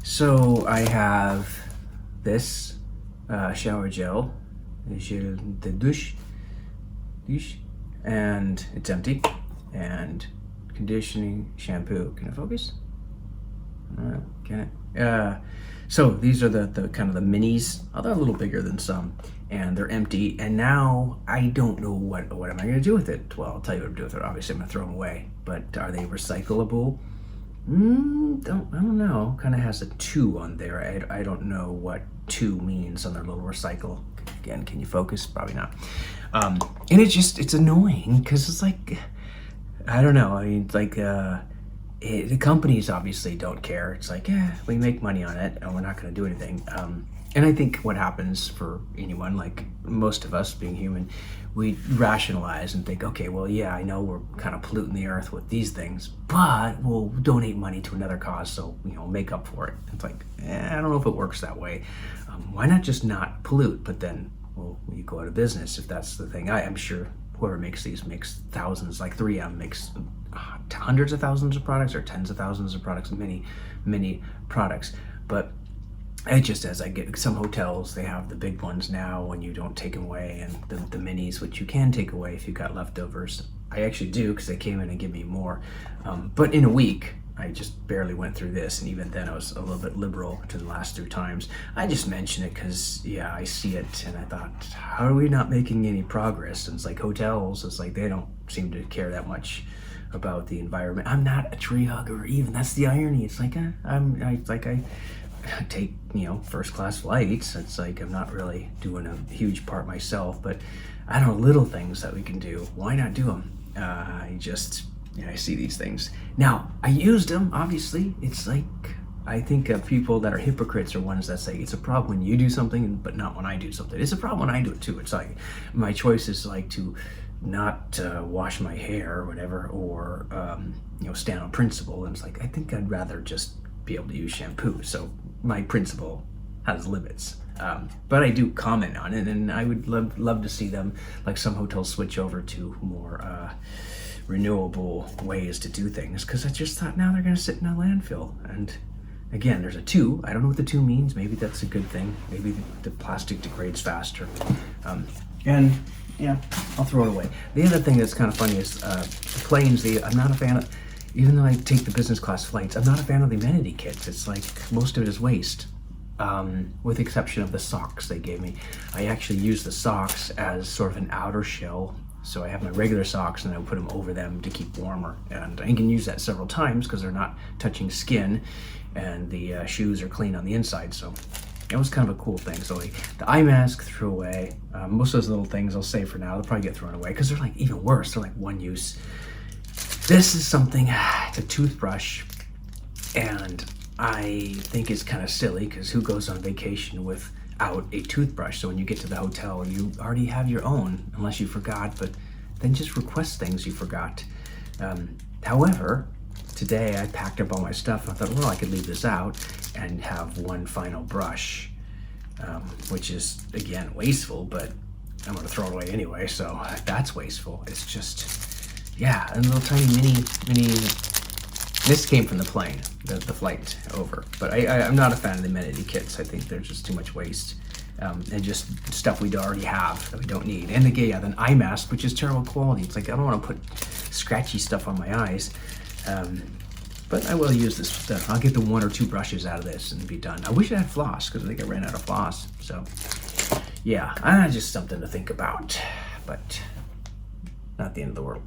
So I have this shower gel, gel de douche, and it's empty. And conditioning shampoo. Can it focus? Can it? So these are the kind of the minis. Oh, they're a little bigger than some, and they're empty. And now I don't know what am I going to do with it. Well, I'll tell you what I'm doing with it. Obviously, I'm going to throw them away. But are they recyclable? I don't know. Kind of has a 2 on there. I don't know what 2 means on their little recycle. Again, can you focus? Probably not. And it's annoying because it's like, I don't know. I mean, it's like the companies obviously don't care. It's like, yeah, we make money on it and we're not going to do anything. And I think what happens for anyone, like most of us being human, we rationalize and think, okay, well, yeah, I know we're kind of polluting the earth with these things, but we'll donate money to another cause, so make up for it. It's like, I don't know if it works that way. Why not just not pollute? But then, well, you go out of business if that's the thing. I'm sure whoever makes these makes thousands, like 3M makes hundreds of thousands of products or tens of thousands of products, many products. But it just, as I get some hotels, they have the big ones now when you don't take them away, and the minis, which you can take away if you've got leftovers. I actually do, because they came in and give me more. But in a week, I just barely went through this, and even then I was a little bit liberal to the last 3 times. I just mention it because, yeah, I see it, and I thought, how are we not making any progress? And it's like hotels, it's like they don't seem to care that much about the environment. I'm not a tree hugger even. That's the irony. It's like I take first class flights. It's like I'm not really doing a huge part myself, but I don't know, little things that we can do. Why not do them? I see these things. Now, I used them, obviously. It's like, I think people that are hypocrites are ones that say it's a problem when you do something, but not when I do something. It's a problem when I do it too. It's like, my choice is like to not wash my hair or whatever, or stand on principle. And it's like, I think I'd rather just be able to use shampoo. So my principle has limits. But I do comment on it, and I would love to see them, like some hotels, switch over to more renewable ways to do things, because I just thought now they're going to sit in a landfill. And again, there's a 2. I don't know what the 2 means. Maybe that's a good thing. Maybe the plastic degrades faster. And yeah, I'll throw it away. The other thing that's kind of funny is the planes. I'm not a fan of, even though I take the business class flights, I'm not a fan of the amenity kits. It's like most of it is waste. With the exception of the socks they gave me. I actually use the socks as sort of an outer shell. So I have my regular socks and I put them over them to keep warmer. And I can use that several times because they're not touching skin, and the shoes are clean on the inside. So it was kind of a cool thing. So the eye mask, threw away. Most of those little things I'll save for now. They'll probably get thrown away because they're like even worse. They're like one use. This is something, it's a toothbrush, and I think it's kind of silly because who goes on vacation without a toothbrush? So when you get to the hotel, you already have your own, unless you forgot, but then just request things you forgot. However, today I packed up all my stuff. I thought, well, I could leave this out and have one final brush, which is, again, wasteful, but I'm going to throw it away anyway, so that's wasteful. It's just, yeah, a little tiny mini. This came from the plane, the flight over. But I'm not a fan of the amenity kits. I think they're just too much waste, and just stuff we already have that we don't need. And again, an eye mask, which is terrible quality. It's like, I don't want to put scratchy stuff on my eyes. But I will use this stuff. I'll get the 1 or 2 brushes out of this and be done. I wish I had floss, because I think I ran out of floss. So yeah, just something to think about, but not the end of the world.